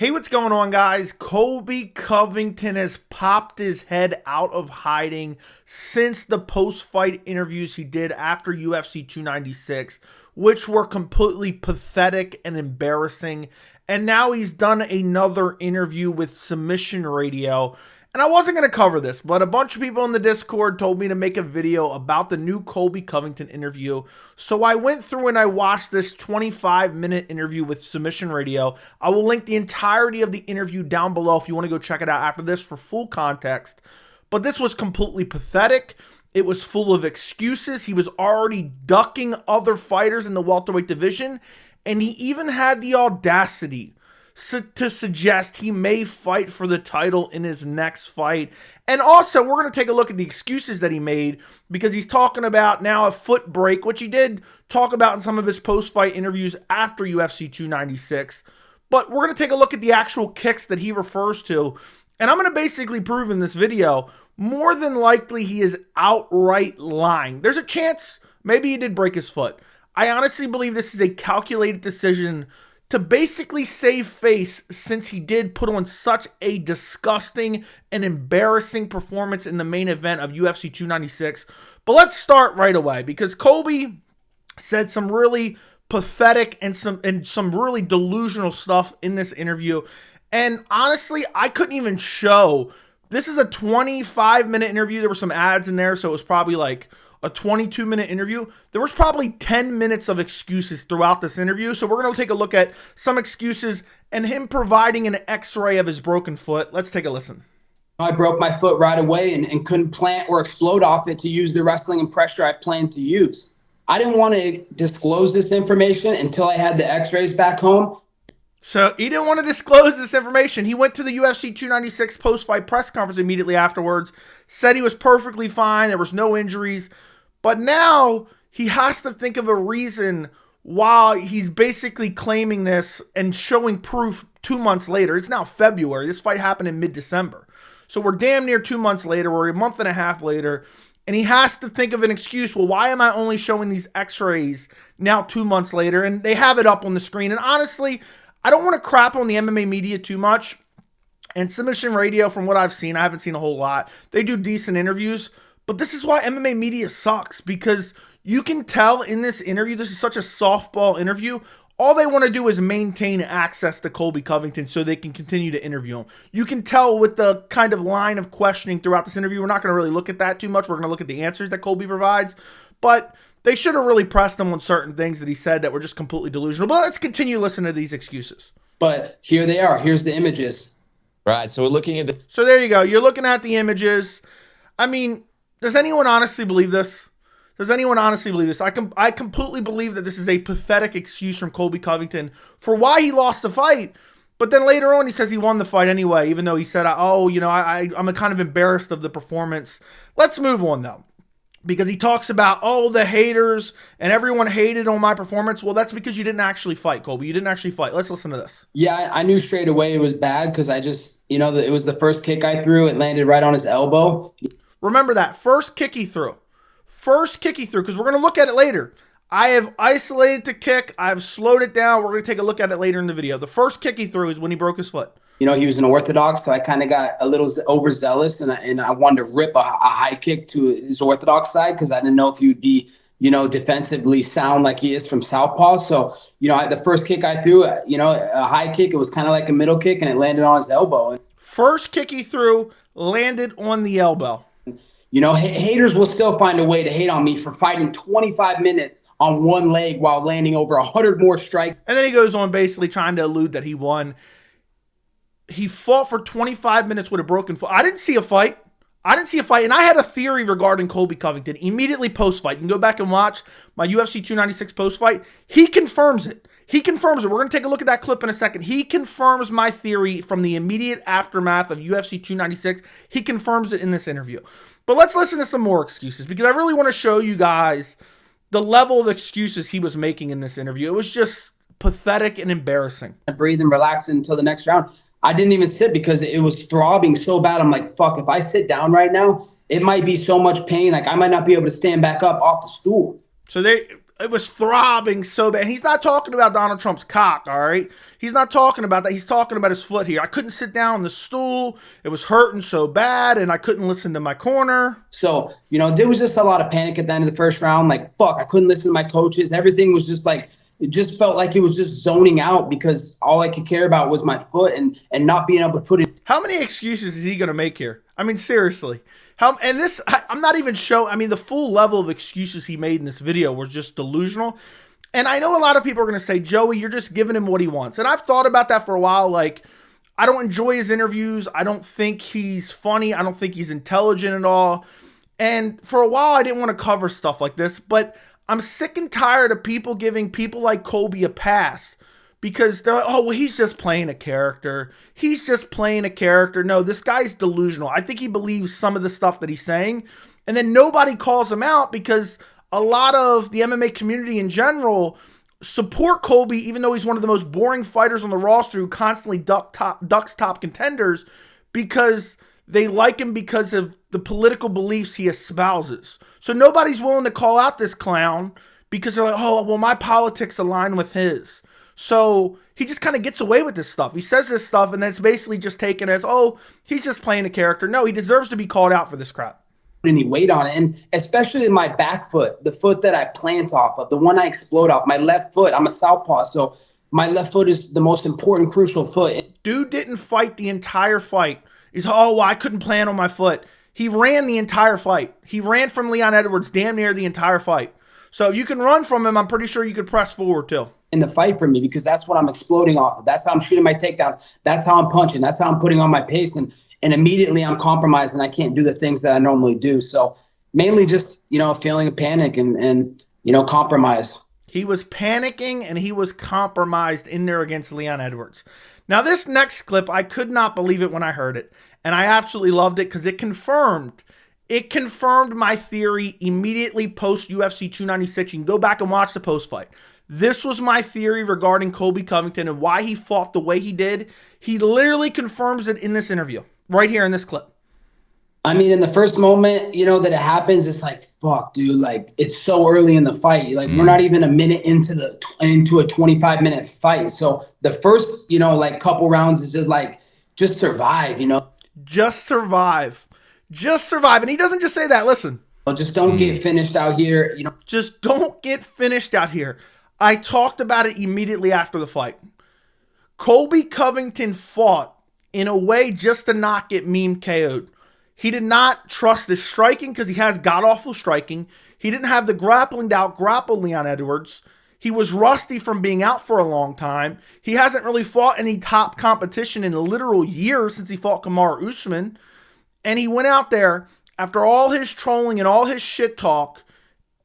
Hey, what's going on, guys? Colby Covington has popped his head out of hiding since the post-fight interviews he did after UFC 296, which were completely pathetic and embarrassing. And now he's done another interview with Submission Radio. And I wasn't going to cover this, but a bunch of people in the Discord told me to make a video about the new Colby Covington interview. So I went through and I watched this 25-minute interview with Submission Radio. I will link the entirety of the interview down below if you want to go check it out after this for full context. But this was completely pathetic. It was full of excuses. He was already ducking other fighters in the welterweight division. And he even had the audacity to suggest he may fight for the title in his next fight. And also, we're going to take a look at the excuses that he made, because he's talking about now a foot break, which he did talk about in some of his post-fight interviews after UFC 296. But we're going to take a look at the actual kicks that he refers to. And I'm going to basically prove in this video, more than likely he is outright lying. There's a chance maybe he did break his foot. I honestly believe this is a calculated decision to basically save face, since he did put on such a disgusting and embarrassing performance in the main event of UFC 296. But let's start right away, because Colby said some really pathetic and some really delusional stuff in this interview. And honestly, I couldn't even show. This is a 25-minute interview. There were some ads in there, so it was probably like a 22-minute interview. There was probably 10 minutes of excuses throughout this interview. So we're going to take a look at some excuses and him providing an x-ray of his broken foot. Let's take a listen. I broke my foot right away and couldn't plant or explode off it to use the wrestling and pressure I planned to use. I didn't want to disclose this information until I had the x-rays back home. So he didn't want to disclose this information. He went to the UFC 296 post-fight press conference immediately afterwards, said he was perfectly fine, there was no injuries. But now he has to think of a reason why he's basically claiming this and showing proof 2 months later. It's now February. This fight happened in mid-December. So we're damn near 2 months later. We're a month and a half later. And he has to think of an excuse. Well, why am I only showing these x-rays now 2 months later? And they have it up on the screen. And honestly, I don't want to crap on the MMA media too much. And Submission Radio, from what I've seen, I haven't seen a whole lot. They do decent interviews. But this is why MMA media sucks, because you can tell in this interview, this is such a softball interview, all they want to do is maintain access to Colby Covington so they can continue to interview him. You can tell with the kind of line of questioning throughout this interview. We're not going to really look at that too much. We're going to look at the answers that Colby provides. But they should have really pressed him on certain things that he said that were just completely delusional. But let's continue listening to these excuses. But here they are. Here's the images. Right, so we're looking at the... So there you go. You're looking at the images. I mean, does anyone honestly believe this? Does anyone honestly believe this? I completely believe that this is a pathetic excuse from Colby Covington for why he lost the fight. But then later on, he says he won the fight anyway, even though he said, I'm kind of embarrassed of the performance. Let's move on, though. Because he talks about, the haters and everyone hated on my performance. Well, that's because you didn't actually fight, Colby. You didn't actually fight. Let's listen to this. Yeah, I knew straight away it was bad, because I just, it was the first kick I threw. It landed right on his elbow. Remember that. First kick he threw. Because we're going to look at it later. I have isolated the kick. I've slowed it down. We're going to take a look at it later in the video. The first kick he threw is when he broke his foot. He was an orthodox, so I kind of got a little overzealous, and I wanted to rip a high kick to his orthodox side, because I didn't know if he would be, defensively sound like he is from southpaw. So, the first kick I threw, a high kick, it was kind of like a middle kick, and it landed on his elbow. First kick he threw landed on the elbow. Haters will still find a way to hate on me for fighting 25 minutes on one leg while landing over 100 more strikes. And then he goes on basically trying to allude that he won. He fought for 25 minutes with a broken foot. I didn't see a fight. And I had a theory regarding Colby Covington immediately post-fight. You can go back and watch my UFC 296 post-fight. He confirms it. We're going to take a look at that clip in a second. He confirms my theory from the immediate aftermath of UFC 296. He confirms it in this interview. But let's listen to some more excuses, because I really want to show you guys the level of excuses he was making in this interview. It was just pathetic and embarrassing. I breathe and relax until the next round. I didn't even sit because it was throbbing so bad. I'm like, fuck, if I sit down right now, it might be so much pain. Like, I might not be able to stand back up off the stool. So It was throbbing so bad. He's not talking about Donald Trump's cock, all right? He's not talking about that. He's talking about his foot here. I couldn't sit down on the stool. It was hurting so bad, and I couldn't listen to my corner. So, there was just a lot of panic at the end of the first round. Like, fuck, I couldn't listen to my coaches. Everything was just like, it just felt like it was just zoning out because all I could care about was my foot and not being able to put it. How many excuses is he going to make here? I mean, seriously. I'm not even showing, I mean, the full level of excuses he made in this video was just delusional. And I know a lot of people are going to say, Joey, you're just giving him what he wants. And I've thought about that for a while. Like, I don't enjoy his interviews. I don't think he's funny. I don't think he's intelligent at all. And for a while, I didn't want to cover stuff like this. But I'm sick and tired of people giving people like Colby a pass because they're like, oh, well, he's just playing a character. He's just playing a character. No, this guy's delusional. I think he believes some of the stuff that he's saying. And then nobody calls him out because a lot of the MMA community in general support Colby, even though he's one of the most boring fighters on the roster who constantly ducks top contenders, because they like him because of the political beliefs he espouses. So nobody's willing to call out this clown because they're like, oh, well, my politics align with his. So he just kind of gets away with this stuff. He says this stuff, and then it's basically just taken as, oh, he's just playing a character. No, he deserves to be called out for this crap. Any weight on it, and especially in my back foot, the foot that I plant off of, the one I explode off, my left foot. I'm a southpaw, so my left foot is the most important, crucial foot. Dude didn't fight the entire fight. He's, oh, well, I couldn't plant on my foot. He ran the entire fight. He ran from Leon Edwards damn near the entire fight. So if you can run from him, I'm pretty sure you could press forward too. In the fight for me, because that's what I'm exploding off of. That's how I'm shooting my takedowns. That's how I'm punching. That's how I'm putting on my pace. And immediately I'm compromised and I can't do the things that I normally do. So mainly just, feeling a panic and compromise. He was panicking and he was compromised in there against Leon Edwards. Now this next clip, I could not believe it when I heard it. And I absolutely loved it because it confirmed my theory immediately post UFC 296. You can go back and watch the post fight. This was my theory regarding Colby Covington and why he fought the way he did. He literally confirms it in this interview, right here in this clip. I mean, in the first moment, that it happens, it's like, fuck, dude, like, it's so early in the fight. Like, we're not even a minute into a 25-minute fight. So the first, couple rounds is just survive, Just survive. Just survive. And he doesn't just say that. Listen. Just don't get finished out here, Just don't get finished out here. I talked about it immediately after the fight. Colby Covington fought in a way just to not get meme KO'd. He did not trust his striking because he has god-awful striking. He didn't have the grappling to out-grapple Leon Edwards. He was rusty from being out for a long time. He hasn't really fought any top competition in a literal year since he fought Kamaru Usman. And he went out there after all his trolling and all his shit talk,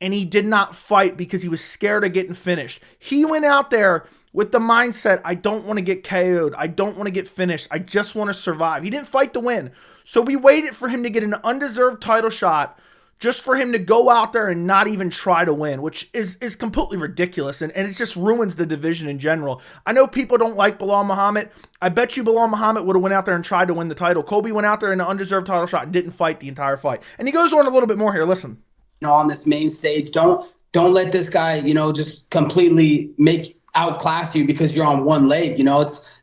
and he did not fight because he was scared of getting finished. He went out there with the mindset, I don't want to get KO'd. I don't want to get finished. I just want to survive. He didn't fight to win. So we waited for him to get an undeserved title shot just for him to go out there and not even try to win, which is completely ridiculous. And it just ruins the division in general. I know people don't like Bilal Muhammad. I bet you Bilal Muhammad would have went out there and tried to win the title. Colby went out there in an undeserved title shot and didn't fight the entire fight. And he goes on a little bit more here. Listen. On this main stage, don't let this guy, just completely outclass you because you're on one leg.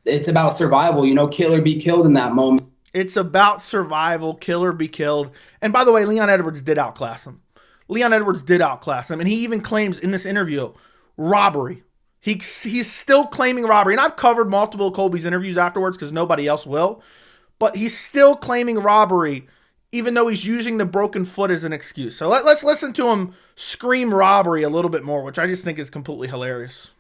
It's about survival, kill or be killed in that moment. It's about survival, kill or be killed. And by the way, Leon Edwards did outclass him. Leon Edwards did outclass him. And he even claims in this interview, robbery. He's still claiming robbery. And I've covered multiple of Colby's interviews afterwards because nobody else will. But he's still claiming robbery, even though he's using the broken foot as an excuse. So let's listen to him scream robbery a little bit more, which I just think is completely hilarious.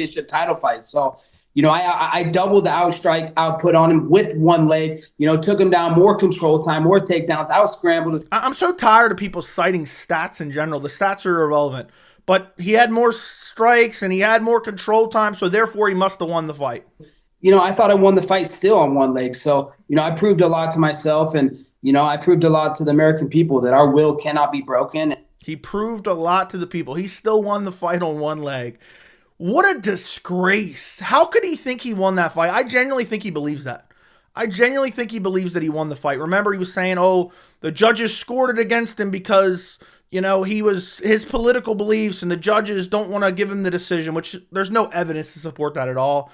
It's a title fight. So, I doubled the outstrike output on him with one leg, took him down, more control time, more takedowns, out scrambled. I'm so tired of people citing stats in general. The stats are irrelevant. But he had more strikes and he had more control time, so therefore he must have won the fight. I thought I won the fight still on one leg. So, I proved a lot to myself and, I proved a lot to the American people that our will cannot be broken. He proved a lot to the people. He still won the fight on one leg. What a disgrace. How could he think he won that fight? I genuinely think he believes that. I genuinely think he believes that he won the fight. Remember, he was saying, oh, the judges scored it against him because his political beliefs and the judges don't want to give him the decision, which there's no evidence to support that at all.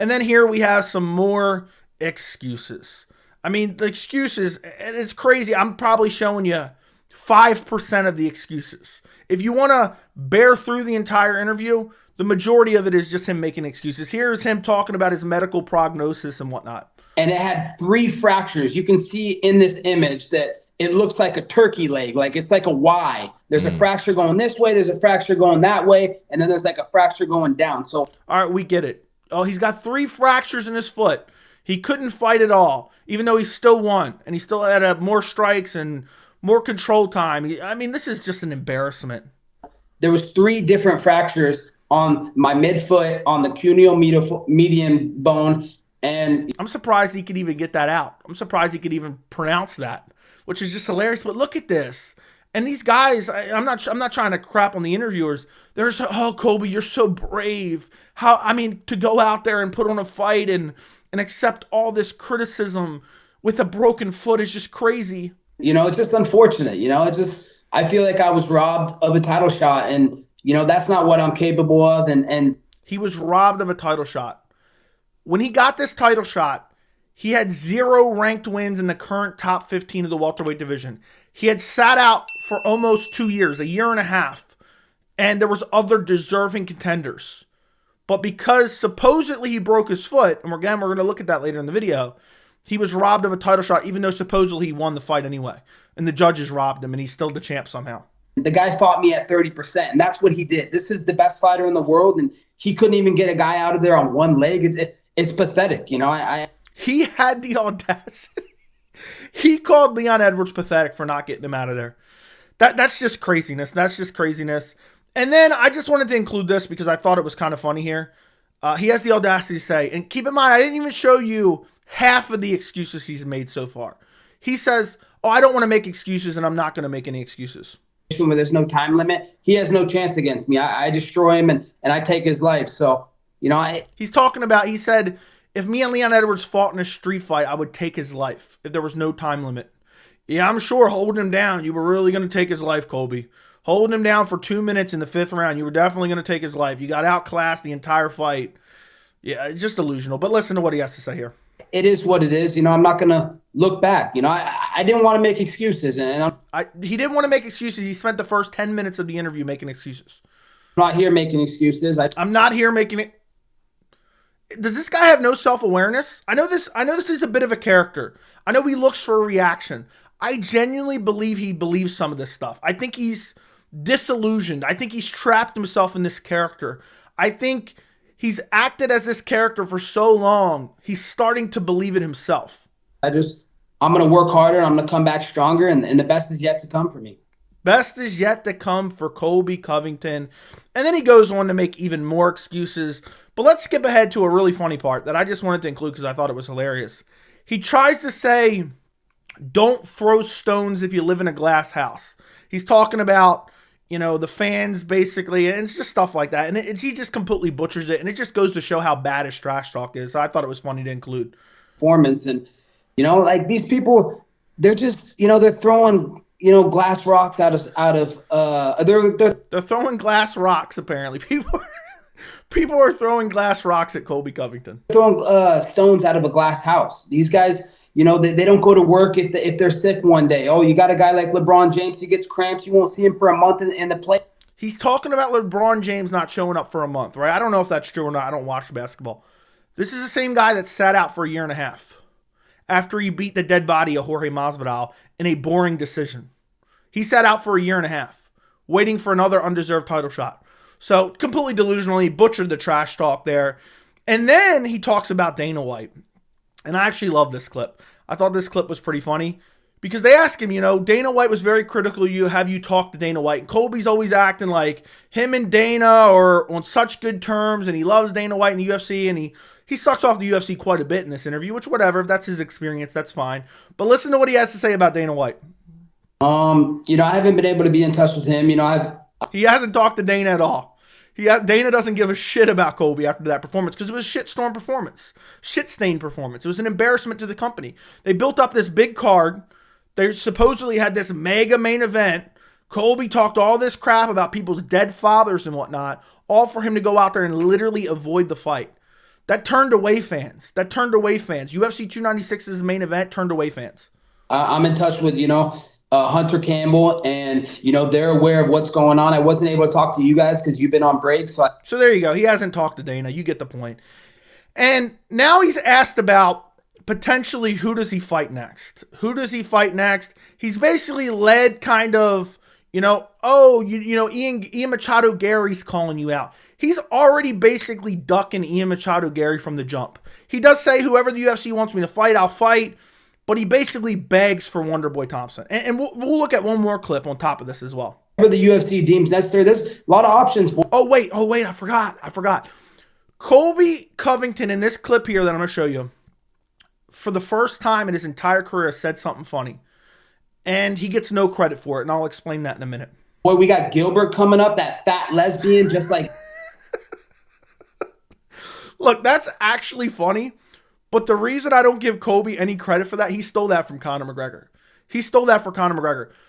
And then here we have some more excuses. I mean, the excuses, and it's crazy. I'm probably showing you 5% of the excuses. If you want to bear through the entire interview, the majority of it is just him making excuses. Here's him talking about his medical prognosis and whatnot. And it had 3 fractures. You can see in this image that it looks like a turkey leg, like it's like a Y. There's a fracture going this way, there's a fracture going that way, and then there's like a fracture going down. So, all right, we get it. Oh, he's got 3 fractures in his foot. He couldn't fight at all, even though he still won, and he still had more strikes and more control time. I mean, this is just an embarrassment. There was 3 different fractures on my midfoot, on the cuneal median bone, and I'm surprised he could even get that out. I'm surprised he could even pronounce that, which is just hilarious. But look at this. And these guys, I'm not trying to crap on the interviewers. They're so, oh, Colby, you're so brave. To go out there and put on a fight and accept all this criticism with a broken foot is just crazy. It's just unfortunate. I feel like I was robbed of a title shot, and that's not what I'm capable of. And he was robbed of a title shot. When he got this title shot, he had 0 ranked wins in the current top 15 of the welterweight division. He had sat out for almost 2 years, a year and a half, and there was other deserving contenders. But because supposedly he broke his foot, and we're going to look at that later in the video, he was robbed of a title shot, even though supposedly he won the fight anyway. And the judges robbed him, and he's still the champ somehow. The guy fought me at 30%, and that's what he did. This is the best fighter in the world, and he couldn't even get a guy out of there on one leg. It's pathetic. He had the audacity. He called Leon Edwards pathetic for not getting him out of there. That's just craziness. That's just craziness. And then I just wanted to include this because I thought it was kind of funny here. He has the audacity to say, and keep in mind, I didn't even show you half of the excuses he's made so far. He says, oh, I don't want to make excuses, and I'm not going to make any excuses. Where there's no time limit, he has no chance against me. I destroy him, and I take his life. So, he's talking about, he said, if me and Leon Edwards fought in a street fight, I would take his life if there was no time limit. Yeah, I'm sure holding him down, you were really going to take his life, Colby. Holding him down for 2 minutes in the 5th round, you were definitely going to take his life. You got outclassed the entire fight. Yeah, it's just delusional. But listen to what he has to say here. It is what it is. I'm not going to look back. I didn't want to make excuses. He didn't want to make excuses. He spent the first 10 minutes of the interview making excuses. I'm not here making excuses. I'm not here making it. Does this guy have no self-awareness? I know this is a bit of a character. I know he looks for a reaction. I genuinely believe he believes some of this stuff. I think he's disillusioned. I think he's trapped himself in this character. I think he's acted as this character for so long, he's starting to believe it himself. I'm going to work harder. I'm going to come back stronger, and the best is yet to come for me. Best is yet to come for Colby Covington. And then he goes on to make even more excuses. But let's skip ahead to a really funny part that I just wanted to include because I thought it was hilarious. He tries to say, don't throw stones if you live in a glass house. He's talking about, the fans basically, and it's just stuff like that. And he just completely butchers it. And it just goes to show how bad his trash talk is. So I thought it was funny to include. Performance. And, like these people, they're just, they're throwing, glass rocks out of they're throwing glass rocks, apparently. People are throwing glass rocks at Colby Covington. Throwing stones out of a glass house. These guys, they don't go to work if they're sick one day. Oh, you got a guy like LeBron James, he gets cramps. You won't see him for a month in the play. He's talking about LeBron James not showing up for a month, right? I don't know if that's true or not. I don't watch basketball. This is the same guy that sat out for a year and a half after he beat the dead body of Jorge Masvidal in a boring decision. He sat out for a year and a half, waiting for another undeserved title shot. So completely delusionally butchered the trash talk there. And then he talks about Dana White. And I actually love this clip. I thought this clip was pretty funny because they ask him, Dana White was very critical of you. Have you talked to Dana White? And Colby's always acting like him and Dana are on such good terms and he loves Dana White in the UFC and he sucks off the UFC quite a bit in this interview, which whatever, if that's his experience, that's fine. But listen to what he has to say about Dana White. I haven't been able to be in touch with him. He hasn't talked to Dana at all. Dana doesn't give a shit about Colby after that performance because it was a shitstorm performance. Shit-stained performance. It was an embarrassment to the company. They built up this big card. They supposedly had this mega main event. Colby talked all this crap about people's dead fathers and whatnot, all for him to go out there and literally avoid the fight. That turned away fans. UFC 296's main event turned away fans. I'm in touch with, Hunter Campbell, and, they're aware of what's going on. I wasn't able to talk to you guys because you've been on break. So there you go. He hasn't talked to Dana. You get the point. And now he's asked about potentially who does he fight next? He's basically led kind of, Ian Machado Gary's calling you out. He's already basically ducking Ian Machado Gary from the jump. He does say whoever the UFC wants me to fight, I'll fight. But he basically begs for Wonderboy Thompson. And we'll look at one more clip on top of this as well. Whatever the UFC deems necessary, there's a lot of options. Oh, wait, I forgot. Colby Covington in this clip here that I'm going to show you, for the first time in his entire career, said something funny. And he gets no credit for it, and I'll explain that in a minute. Boy, we got Gilbert coming up, that fat lesbian, just like... Look, that's actually funny. But the reason I don't give Colby any credit for that, he stole that from Conor McGregor.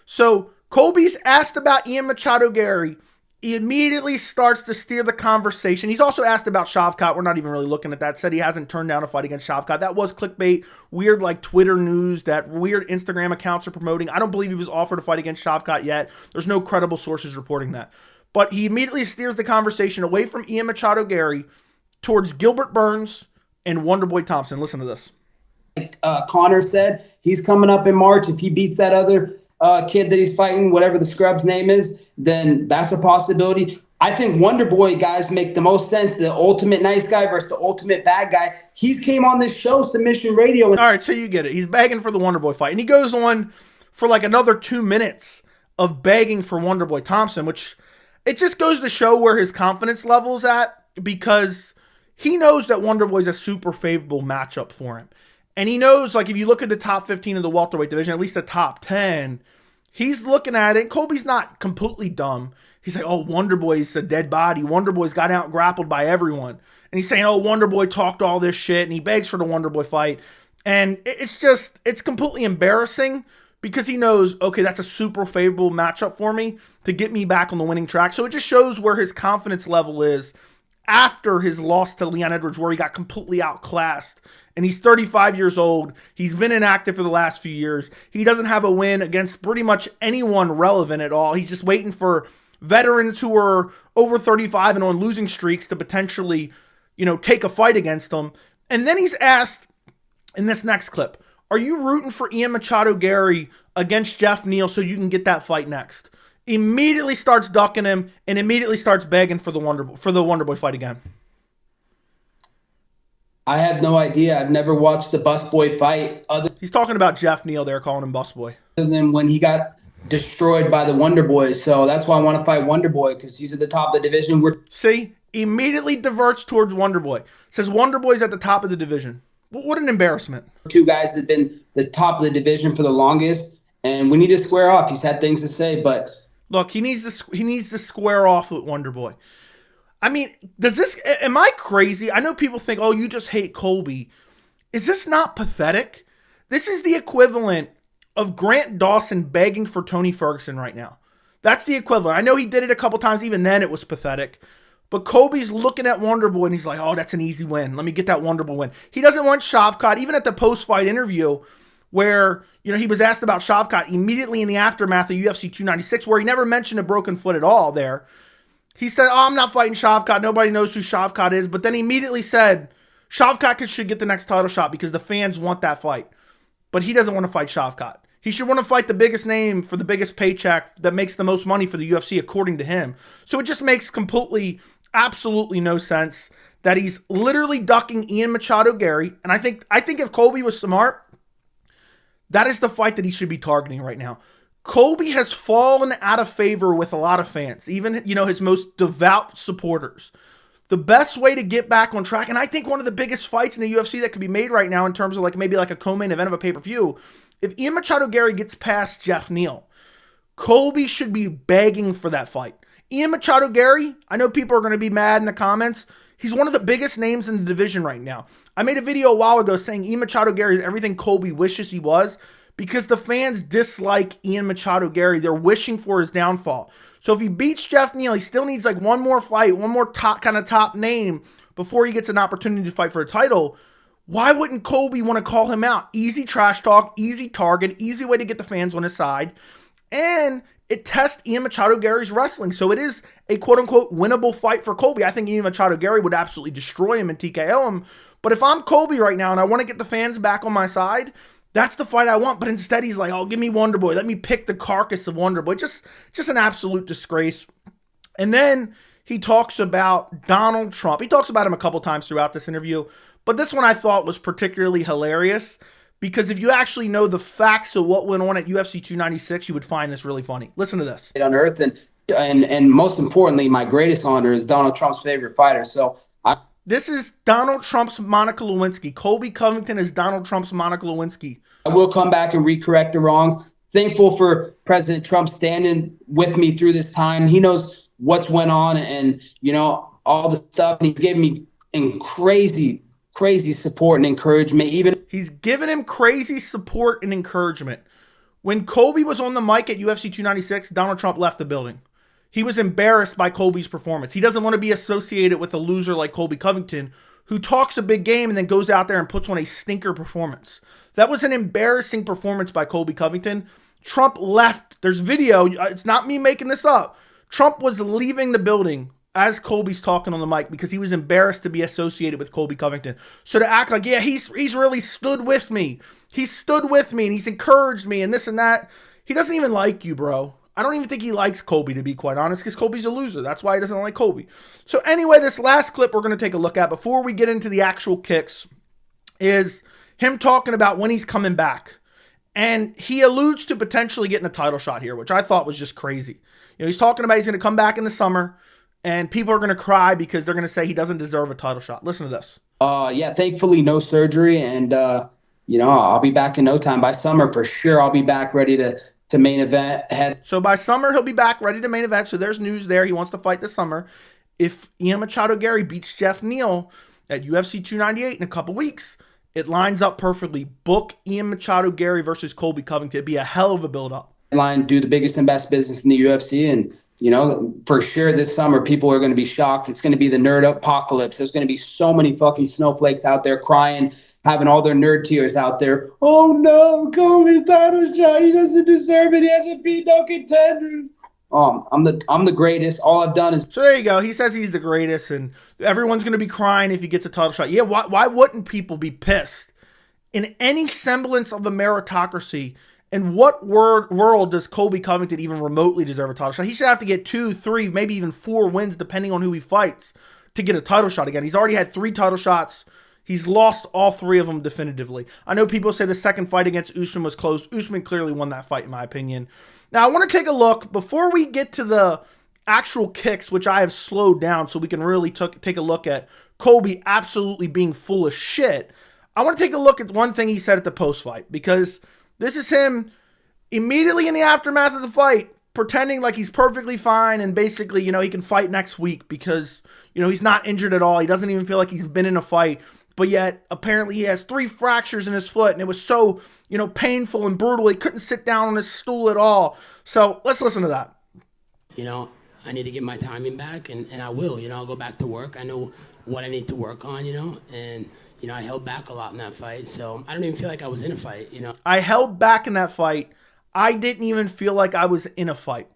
So Colby's asked about Ian Machado Gary. He immediately starts to steer the conversation. He's also asked about Shavkat. We're not even really looking at that. Said he hasn't turned down a fight against Shavkat. That was clickbait, weird like Twitter news that weird Instagram accounts are promoting. I don't believe he was offered a fight against Shavkat yet. There's no credible sources reporting that. But he immediately steers the conversation away from Ian Machado Gary towards Gilbert Burns and Wonderboy Thompson. Listen to this. Connor said he's coming up in March. If he beats that other kid that he's fighting, whatever the scrub's name is, then that's a possibility. I think Wonderboy guys make the most sense. The ultimate nice guy versus the ultimate bad guy. He's came on this show, Submission Radio. All right, so you get it. He's begging for the Wonderboy fight. And he goes on for like another 2 minutes of begging for Wonderboy Thompson, which it just goes to show where his confidence level is at, because he knows that Wonderboy is a super favorable matchup for him. And he knows, like, if you look at the top 15 of the welterweight division, at least the top 10, he's looking at it. Colby's not completely dumb. He's like, oh, Wonderboy's a dead body. Wonderboy's got out grappled by everyone. And he's saying, oh, Wonderboy talked all this shit, and he begs for the Wonderboy fight. And it's completely embarrassing, because he knows, okay, that's a super favorable matchup for me to get me back on the winning track. So it just shows where his confidence level is after his loss to Leon Edwards, where he got completely outclassed. And he's 35 years old. He's been inactive for the last few years. He doesn't have a win against pretty much anyone relevant at all. He's just waiting for veterans who are over 35 and on losing streaks to potentially, take a fight against him. And then he's asked in this next clip, are you rooting for Ian Machado Gary against Jeff Neal so you can get that fight next? Immediately starts ducking him and immediately starts begging for the Wonderboy fight again. I have no idea. I've never watched the Busboy fight. He's talking about Jeff Neal there, calling him Busboy. Other than when he got destroyed by the Wonderboy. So that's why I want to fight Wonderboy, because he's at the top of the division. See? Immediately diverts towards Wonderboy. Says Wonderboy's at the top of the division. What an embarrassment. Two guys that have been the top of the division for the longest, and we need to square off. He's had things to say, but... Look, he needs to square off with Wonderboy. I mean, am I crazy? I know people think, oh, you just hate Colby. Is this not pathetic? This is the equivalent of Grant Dawson begging for Tony Ferguson right now. That's the equivalent. I know he did it a couple times. Even then, it was pathetic. But Colby's looking at Wonderboy, and he's like, oh, that's an easy win. Let me get that Wonderboy win. He doesn't want Shavkat. Even at the post-fight interview, where he was asked about Shavkat immediately in the aftermath of UFC 296, where he never mentioned a broken foot at all there. He said, oh, I'm not fighting Shavkat. Nobody knows who Shavkat is. But then he immediately said, Shavkat should get the next title shot because the fans want that fight. But he doesn't want to fight Shavkat. He should want to fight the biggest name for the biggest paycheck that makes the most money for the UFC, according to him. So it just makes absolutely no sense that he's literally ducking Ian Machado Gary. And I think if Colby was smart, that is the fight that he should be targeting right now. Colby has fallen out of favor with a lot of fans, even, his most devout supporters. The best way to get back on track, and I think one of the biggest fights in the UFC that could be made right now in terms of maybe a co-main event of a pay-per-view, if Ian Machado Gary gets past Jeff Neal, Colby should be begging for that fight. Ian Machado Gary, I know people are going to be mad in the comments. He's one of the biggest names in the division right now. I made a video a while ago saying Ian Machado Gary is everything Colby wishes he was, because the fans dislike Ian Machado Gary. They're wishing for his downfall. So if he beats Jeff Neal, he still needs like one more fight, one more top name before he gets an opportunity to fight for a title. Why wouldn't Colby want to call him out? Easy trash talk, easy target, easy way to get the fans on his side. And it tests Ian Machado Gary's wrestling. So it is a quote-unquote winnable fight for Colby. I think Ian Machado Gary would absolutely destroy him and TKO him. But if I'm Colby right now and I want to get the fans back on my side, that's the fight I want. But instead he's like, oh, give me Wonder Boy. Let me pick the carcass of Wonder Boy. Just an absolute disgrace. And then he talks about Donald Trump. He talks about him a couple times throughout this interview. But this one I thought was particularly hilarious, because if you actually know the facts of what went on at UFC 296, you would find this really funny. Listen to this. On earth, and most importantly, my greatest honor is Donald Trump's favorite fighter. So this is Donald Trump's Monica Lewinsky. Colby Covington is Donald Trump's Monica Lewinsky. I will come back and recorrect the wrongs. Thankful for President Trump standing with me through this time. He knows what's went on and, all the stuff. And he's given me crazy support and encouragement. He's given him crazy support and encouragement. When Colby was on the mic at UFC 296, Donald Trump left the building. He was embarrassed by Colby's performance. He doesn't want to be associated with a loser like Colby Covington, who talks a big game and then goes out there and puts on a stinker performance. That was an embarrassing performance by Colby Covington. Trump left. There's video. It's not me making this up. Trump was leaving the building as Colby's talking on the mic because he was embarrassed to be associated with Colby Covington. So to act like, yeah, he's really stood with me. He stood with me and he's encouraged me and this and that. He doesn't even like you, bro. I don't even think he likes Colby, to be quite honest, because Colby's a loser. That's why he doesn't like Colby. So anyway, this last clip we're going to take a look at before we get into the actual kicks is him talking about when he's coming back. And he alludes to potentially getting a title shot here, which I thought was just crazy. He's talking about he's going to come back in the summer and people are going to cry because they're going to say he doesn't deserve a title shot. Listen to this. Yeah, thankfully no surgery. And, I'll be back in no time. By summer, for sure, I'll be back ready to main event. So by summer, he'll be back ready to main event. So there's news there. He wants to fight this summer. If Ian Machado Gary beats Jeff Neal at UFC 298 in a couple weeks, it lines up perfectly. Book Ian Machado Gary versus Colby Covington. It'd be a hell of a build-up. Do the biggest and best business in the UFC. And, for sure this summer, people are going to be shocked. It's going to be the nerd apocalypse. There's going to be so many fucking snowflakes out there crying, having all their nerd tears out there. Oh no, Colby's title shot. He doesn't deserve it. He hasn't beat no contenders. I'm the greatest. All I've done is. So there you go. He says he's the greatest, and everyone's going to be crying if he gets a title shot. Yeah, why wouldn't people be pissed? In any semblance of a meritocracy, in what world does Colby Covington even remotely deserve a title shot? He should have to get 2, 3, maybe even 4 wins, depending on who he fights, to get a title shot again. He's already had 3 title shots. He's lost all 3 of them definitively. I know people say the second fight against Usman was close. Usman clearly won that fight, in my opinion. Now, I want to take a look, before we get to the actual kicks, which I have slowed down so we can really take a look at Colby absolutely being full of shit. I want to take a look at one thing he said at the post-fight, because this is him immediately in the aftermath of the fight, pretending like he's perfectly fine and basically, he can fight next week because, he's not injured at all. He doesn't even feel like he's been in a fight. But yet, apparently he has 3 fractures in his foot, and it was so, painful and brutal. He couldn't sit down on his stool at all. So let's listen to that. I need to get my timing back, and I will. I'll go back to work. I know what I need to work on, and, I held back a lot in that fight. So I don't even feel like I was in a fight, I held back in that fight. I didn't even feel like I was in a fight.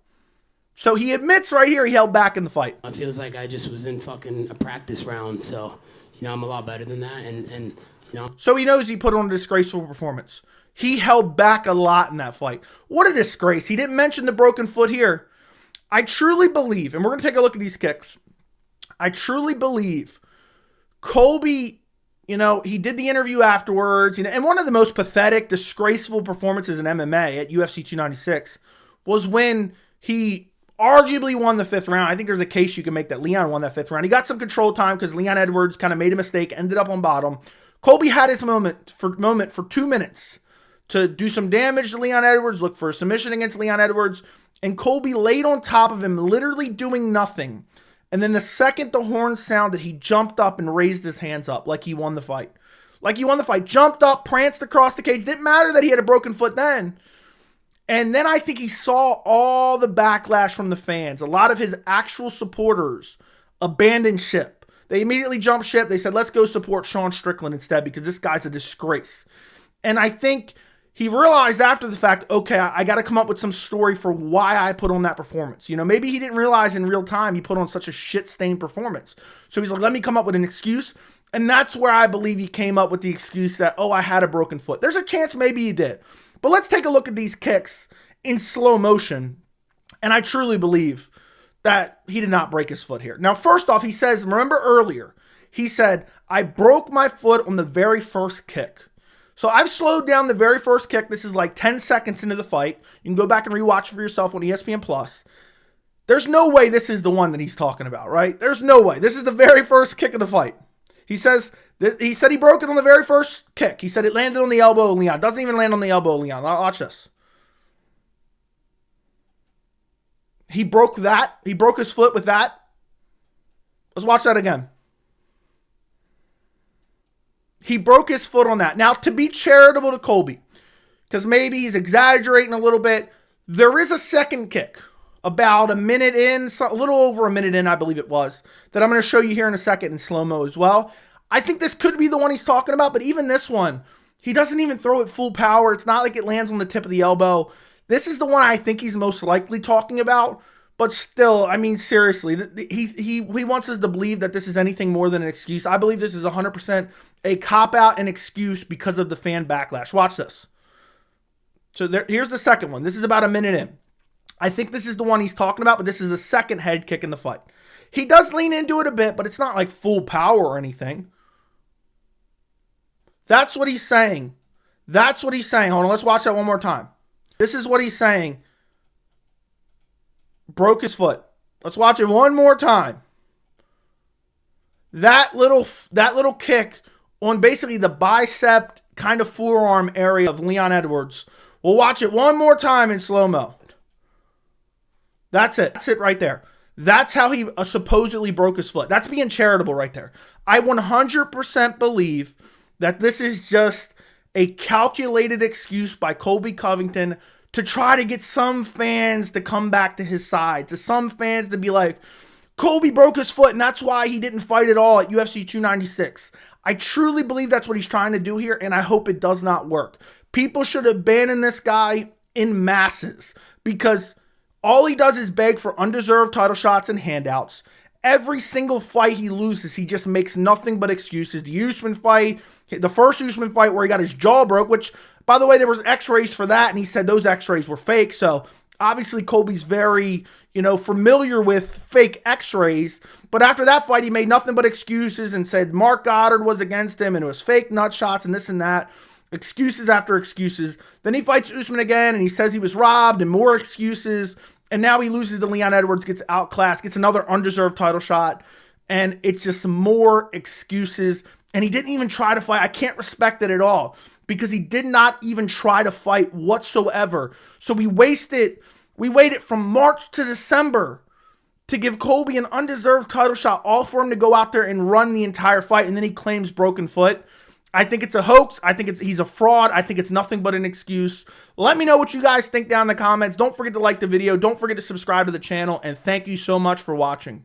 So he admits right here he held back in the fight. It feels like I just was in fucking a practice round, so... I'm a lot better than that, and. So he knows he put on a disgraceful performance. He held back a lot in that fight. What a disgrace. He didn't mention the broken foot here. I truly believe, and we're going to take a look at these kicks. I truly believe Colby, he did the interview afterwards, and one of the most pathetic, disgraceful performances in MMA at UFC 296 was when he arguably won the 5th round. I think there's a case you can make that Leon won that 5th round. He got some control time because Leon Edwards kind of made a mistake, ended up on bottom. Colby had his moment for 2 minutes to do some damage to Leon Edwards, look for a submission against Leon Edwards, and Colby laid on top of him, literally doing nothing. And then the second the horn sounded, he jumped up and raised his hands up like he won the fight. like he won the fight, jumped up, pranced across the cage. Didn't matter that he had a broken foot then. And then I think he saw all the backlash from the fans. A lot of his actual supporters abandoned ship. They immediately jumped ship. They said, let's go support Sean Strickland instead because this guy's a disgrace. And I think he realized after the fact, okay, I got to come up with some story for why I put on that performance. You know, maybe he didn't realize in real time he put on such a shit-stained performance. So he's like, let me come up with an excuse. And that's where I believe he came up with the excuse that, oh, I had a broken foot. There's a chance maybe he did. But let's take a look at these kicks in slow motion. And I truly believe that he did not break his foot here. Now, first off, he says, remember earlier, he said, I broke my foot on the very first kick. So I've slowed down the very first kick. This is like 10 seconds into the fight. You can go back and rewatch it for yourself on ESPN+. There's no way this is the one that he's talking about, right? There's no way. This is the very first kick of the fight. He said he broke it on the very first kick. He said it landed on the elbow of Leon. Doesn't even land on the elbow of Leon. Watch this. He broke that. He broke his foot with that. Let's watch that again. He broke his foot on that. Now, to be charitable to Colby, because maybe he's exaggerating a little bit, there is a second kick about a minute in, a little over a minute in, I believe it was, that I'm going to show you here in a second in slow-mo as well. I think this could be the one he's talking about, but even this one, he doesn't even throw it full power. It's not like it lands on the tip of the elbow. This is the one I think he's most likely talking about, but still, I mean, seriously, he wants us to believe that this is anything more than an excuse. I believe this is 100% a cop-out and excuse because of the fan backlash. Watch this. So here's the second one. This is about a minute in. I think this is the one he's talking about, but this is the second head kick in the fight. He does lean into it a bit, but it's not like full power or anything. That's what he's saying. That's what he's saying. Hold on, let's watch that one more time. This is what he's saying. Broke his foot. Let's watch it one more time. That little kick on basically the bicep kind of forearm area of Leon Edwards. We'll watch it one more time in slow-mo. That's it. That's it right there. That's how he supposedly broke his foot. That's being charitable right there. I 100% believe that this is just a calculated excuse by Colby Covington to try to get some fans to come back to his side, to some fans to be like, Colby broke his foot and that's why he didn't fight at all at UFC 296. I truly believe that's what he's trying to do here, and I hope it does not work. People should abandon this guy in masses because all he does is beg for undeserved title shots and handouts. Every single fight he loses, he just makes nothing but excuses. The Usman fight, the first Usman fight where he got his jaw broke, which, by the way, there was x-rays for that, and he said those x-rays were fake. So obviously Colby's very, familiar with fake x-rays. But after that fight, he made nothing but excuses and said Mark Goddard was against him and it was fake nut shots and this and that. Excuses after excuses. Then he fights Usman again and he says he was robbed and more excuses. And now he loses to Leon Edwards, gets outclassed, gets another undeserved title shot. And it's just some excuses. And he didn't even try to fight. I can't respect it at all because he did not even try to fight whatsoever. So we waited from March to December to give Colby an undeserved title shot, all for him to go out there and run the entire fight. And then he claims broken foot. I think it's a hoax. I think he's a fraud. I think it's nothing but an excuse. Let me know what you guys think down in the comments. Don't forget to like the video. Don't forget to subscribe to the channel. And thank you so much for watching.